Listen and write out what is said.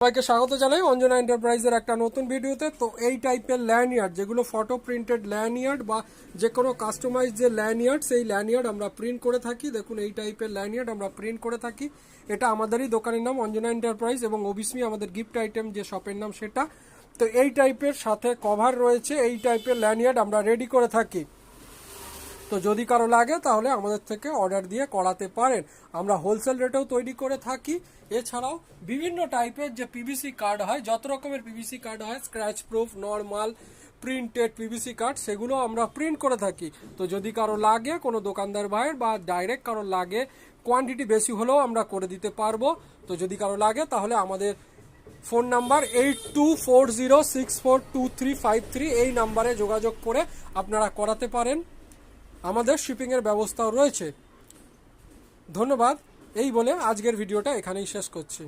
সবাইকে স্বাগত জানাই অঞ্জনা এন্টারপ্রাইজের একটা নতুন ভিডিওতে। তো এই টাইপের ল্যানিয়ার্ড, যেগুলো ফটো প্রিন্টেড ল্যানিয়ার্ড বা যে কোনো কাস্টমাইজ যে ল্যানিয়ার্ড, সেই ল্যানিয়ার্ড আমরা প্রিন্ট করে থাকি। দেখুন এই টাইপের ল্যানিয়ার্ড আমরা প্রিন্ট করে থাকি। এটা আমাদেরই দোকানের নাম অঞ্জনা এন্টারপ্রাইজ এবং ওবিসমি আমাদের গিফট আইটেম যে শপের নাম সেটা। তো এই টাইপের সাথে কভার রয়েছে, এই টাইপের ল্যানিয়ার্ড আমরা রেডি করে থাকি। তো যদি কারো লাগে তাহলে আমাদের থেকে অর্ডার দিয়ে করাতে পারেন। আমরা হোলসেল রেটেও তৈরি করে থাকি। এছাড়াও বিভিন্ন টাইপের যে পিভিসি কার্ড হয়, যত রকমের পিভিসি কার্ড হয়, scratch proof, normal, printed PVC card, সেগুলো আমরা প্রিন্ট করে থাকি। তো যদি কারো লাগে, কোনো দোকানদার ভাইয়ের বা ডাইরেক্ট কারো লাগে, কোয়ান্টিটি বেশি হলেও আমরা করে দিতে পারবো। তো যদি কারো লাগে তাহলে আমাদের ফোন নাম্বার 8240642353, এই নাম্বারে যোগাযোগ করে আপনারা করাতে পারেন। আমাদের শিপিংয়ের ব্যবস্থাও রয়েছে। ধন্যবাদ। এই বলে আজকের ভিডিওটা এখানেই শেষ করছি।